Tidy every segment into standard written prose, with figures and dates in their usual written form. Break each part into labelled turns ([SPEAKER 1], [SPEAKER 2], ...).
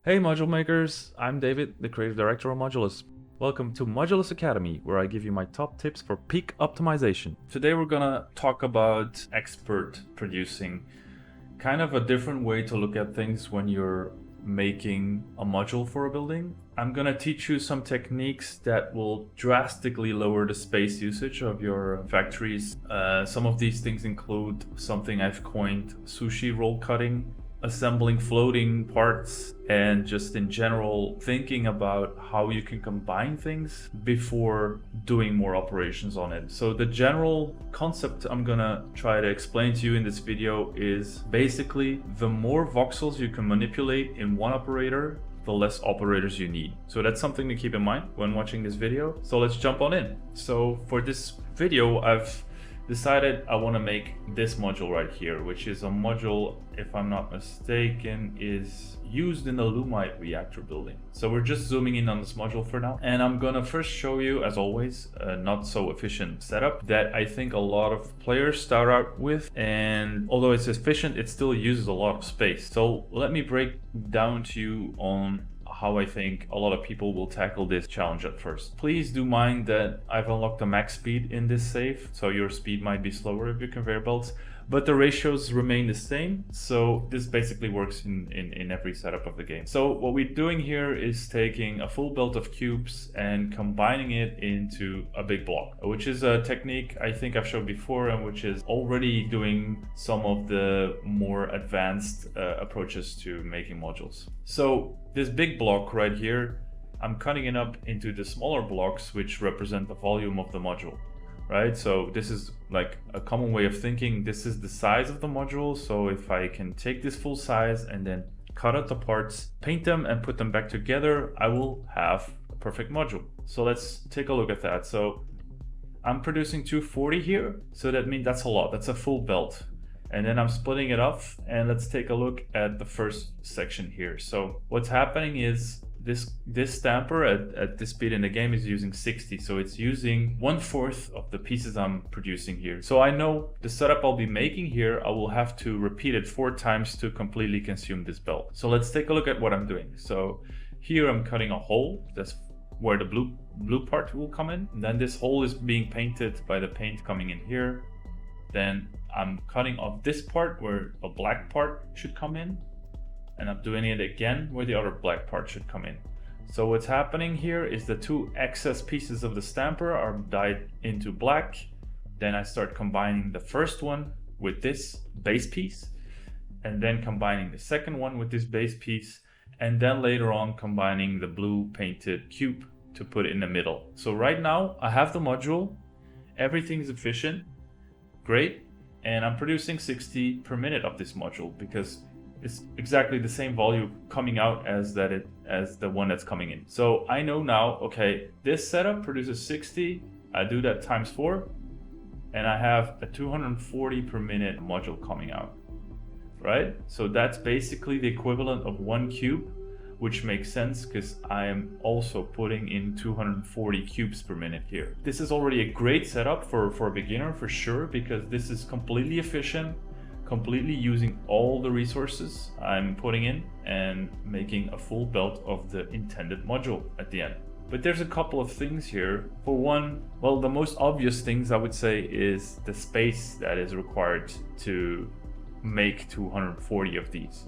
[SPEAKER 1] Hey module makers, I'm David, the creative director of Modulus. Welcome to Modulus Academy, where I give you my top tips for peak optimization. Today we're gonna talk about expert producing, kind of a different way to look at things when you're making a module for a building. I'm gonna teach you some techniques that will drastically lower the space usage of your factories. Some of these things include something I've coined sushi roll cutting, assembling floating parts, and just in general thinking about how you can combine things before doing more operations on it. So the general concept I'm gonna try to explain to you in this video is basically the more voxels you can manipulate in one operator, the less operators you need. So that's something to keep in mind when watching this video. So let's jump on in. So for this video, I've decided I want to make this module right here, which is a module, if I'm not mistaken, is used in the Lumite reactor building. So we're just zooming in on this module for now. And I'm gonna first show you, as always, a not so efficient setup that I think a lot of players start out with. And although it's efficient, it still uses a lot of space. So let me break down to you on how I think a lot of people will tackle this challenge at first. Please do mind that I've unlocked the max speed in this save, so your speed might be slower if you conveyor belts, but the ratios remain the same, so this basically works in every setup of the game. So what we're doing here is taking a full belt of cubes and combining it into a big block, which is a technique I think I've showed before and which is already doing some of the more advanced approaches to making modules. So this big block right here, I'm cutting it up into the smaller blocks which represent the volume of the module. Right, so this is like a common way of thinking. This is the size of the module, so if I can take this full size and then cut out the parts, paint them and put them back together, I will have a perfect module. So let's take a look at that. So I'm producing 240 here, so that means that's a lot, that's a full belt. And then I'm splitting it off, and let's take a look at the first section here. So what's happening is this stamper at this speed in the game is using 60, so it's using 1/4 of the pieces I'm producing here. So I know the setup I'll be making here, I will have to repeat it 4 times to completely consume this belt. So let's take a look at what I'm doing. So here I'm cutting a hole, that's where the blue part will come in. And then this hole is being painted by the paint coming in here. Then I'm cutting off this part where a black part should come in, and I'm doing it again where the other black part should come in. So what's happening here is the 2 excess pieces of the stamper are dyed into black. Then I start combining the first one with this base piece, and then combining the second one with this base piece, and then later on combining the blue painted cube to put it in the middle. So right now I have the module, everything's efficient, great, and I'm producing 60 per minute of this module because it's exactly the same volume coming out as the one that's coming in. So I know now, okay, this setup produces 60, I do that times 4, and I have a 240 per minute module coming out, right? So that's basically the equivalent of 1 cube, which makes sense because I am also putting in 240 cubes per minute here. This is already a great setup for a beginner for sure, because this is completely efficient, completely using all the resources I'm putting in and making a full belt of the intended module at the end. But there's a couple of things here. For one, well, the most obvious things I would say is the space that is required to make 240 of these.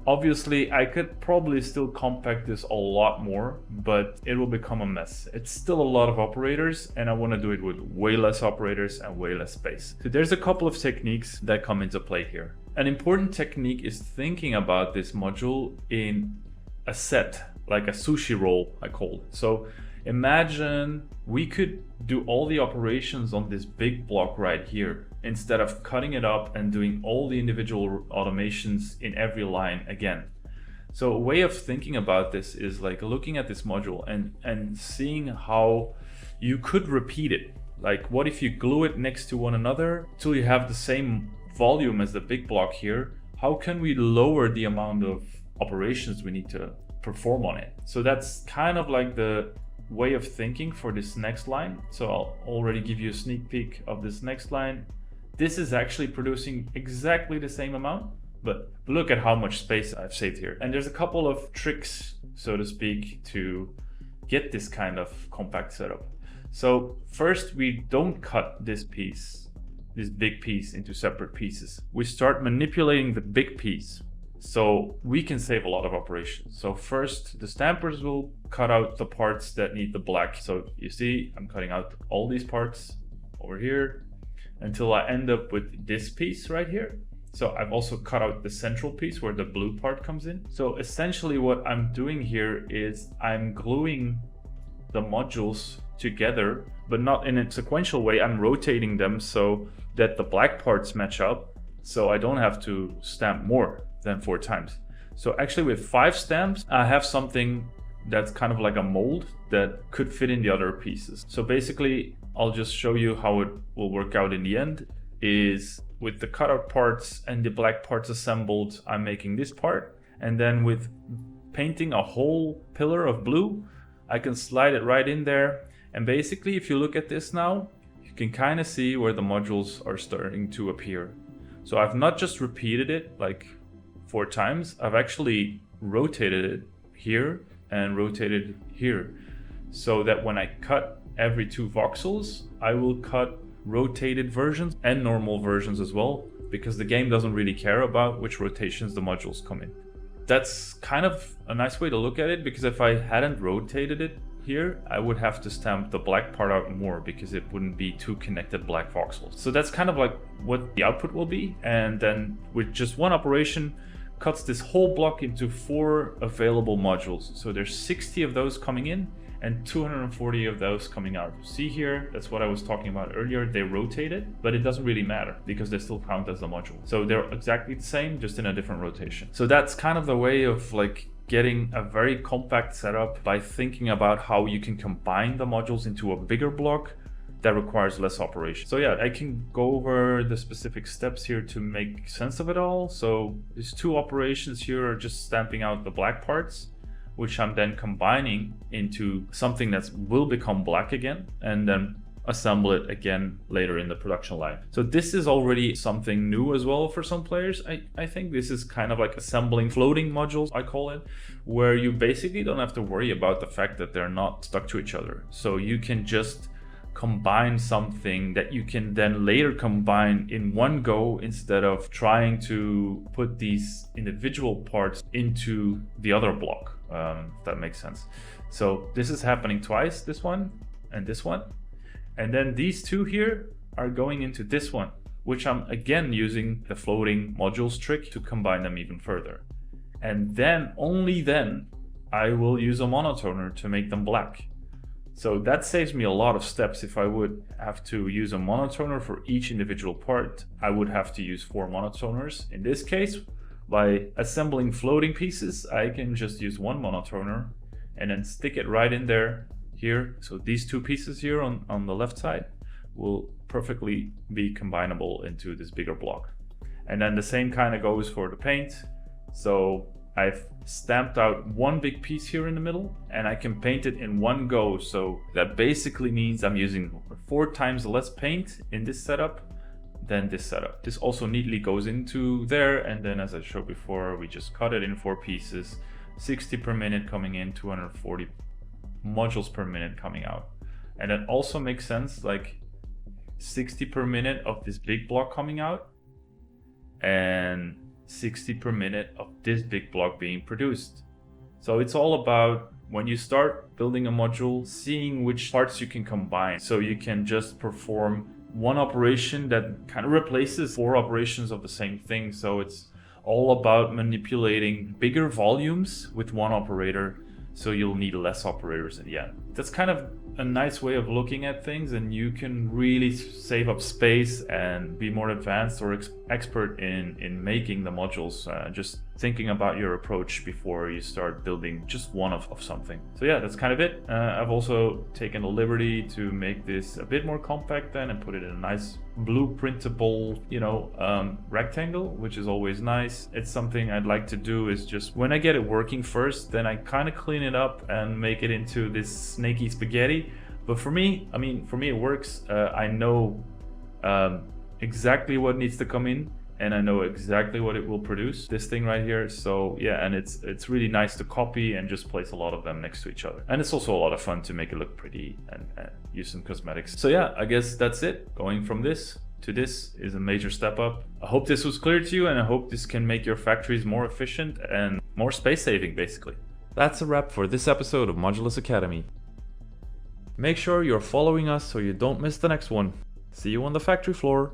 [SPEAKER 1] Obviously, I could probably still compact this a lot more, but it will become a mess. It's still a lot of operators, and I want to do it with way less operators and way less space. So there's a couple of techniques that come into play here. An important technique is thinking about this module in a set, like a sushi roll, I call it. So imagine we could do all the operations on this big block right here, instead of cutting it up and doing all the individual automations in every line again. So a way of thinking about this is like looking at this module and seeing how you could repeat it. Like, what if you glue it next to one another till you have the same volume as the big block here? How can we lower the amount of operations we need to perform on it? So that's kind of like the way of thinking for this next line. So I'll already give you a sneak peek of this next line. This is actually producing exactly the same amount, But look at how much space I've saved here. And there's a couple of tricks, so to speak, to get this kind of compact setup. So first, we don't cut this piece, this big piece, into separate pieces. We start manipulating the big piece, so we can save a lot of operations. So first, the stampers will cut out the parts that need the black. So you see, I'm cutting out all these parts over here until I end up with this piece right here. So I've also cut out the central piece where the blue part comes in. So essentially what I'm doing here is I'm gluing the modules together, but not in a sequential way. I'm rotating them so that the black parts match up, so I don't have to stamp more than 4 times. So actually with 5 stamps, I have something that's kind of like a mold that could fit in the other pieces. So basically, I'll just show you how it will work out in the end. Is with the cutout parts and the black parts assembled, I'm making this part, and then with painting a whole pillar of blue, I can slide it right in there. And basically, if you look at this now, you can kind of see where the modules are starting to appear. So I've not just repeated it like 4 times, I've actually rotated it here and rotated here, so that when I cut every 2 voxels, I will cut rotated versions and normal versions as well, because the game doesn't really care about which rotations the modules come in. That's kind of a nice way to look at it, because if I hadn't rotated it here, I would have to stamp the black part out more because it wouldn't be 2 connected black voxels. So that's kind of like what the output will be, and then with just 1 operation cuts this whole block into 4 available modules. So there's 60 of those coming in and 240 of those coming out. See here, that's what I was talking about earlier. They rotated, but it doesn't really matter because they still count as a module. So they're exactly the same, just in a different rotation. So that's kind of the way of like getting a very compact setup by thinking about how you can combine the modules into a bigger block that requires less operation. So yeah, I can go over the specific steps here to make sense of it all. So these 2 operations here are just stamping out the black parts, which I'm then combining into something that will become black again, and then assemble it again later in the production line. So this is already something new as well for some players. I think this is kind of like assembling floating modules, I call it, where you basically don't have to worry about the fact that they're not stuck to each other. So you can just combine something that you can then later combine in one go, instead of trying to put these individual parts into the other block. If that makes sense. So this is happening twice, this one and this one. And then these 2 here are going into this one, which I'm again using the floating modules trick to combine them even further. And then, only then, I will use a monotoner to make them black. So that saves me a lot of steps. If I would have to use a monotoner for each individual part, I would have to use 4 monotoners. In this case, by assembling floating pieces, I can just use 1 monotoner and then stick it right in there here. So these 2 pieces here on the left side will perfectly be combinable into this bigger block. And then the same kind of goes for the paint. So I've stamped out 1 big piece here in the middle, and I can paint it in one go. So that basically means I'm using 4 times less paint in this setup than this setup. This also neatly goes into there, and then as I showed before, we just cut it in 4 pieces, 60 per minute coming in, 240 modules per minute coming out. And that also makes sense, like 60 per minute of this big block coming out and 60 per minute of this big block being produced. So it's all about, when you start building a module, seeing which parts you can combine, so you can just perform 1 operation that kind of replaces 4 operations of the same thing. So it's all about manipulating bigger volumes with 1 operator, so you'll need less operators in the end. That's kind of a nice way of looking at things, and you can really save up space and be more advanced or expert in making the modules, just thinking about your approach before you start building just one of something. So yeah, that's kind of it. I've also taken the liberty to make this a bit more compact then and put it in a nice blueprintable, rectangle, which is always nice. It's something I'd like to do, is just when I get it working first, then I kind of clean it up and make it into this snaky spaghetti. But for me, it works. I know exactly what needs to come in and I know exactly what it will produce, this thing right here. So yeah, and it's really nice to copy and just place a lot of them next to each other. And it's also a lot of fun to make it look pretty and use some cosmetics. So yeah, I guess that's it. Going from this to this is a major step up. I hope this was clear to you, and I hope this can make your factories more efficient and more space saving, basically. That's a wrap for this episode of Modulus Academy. Make sure you're following us so you don't miss the next one. See you on the factory floor.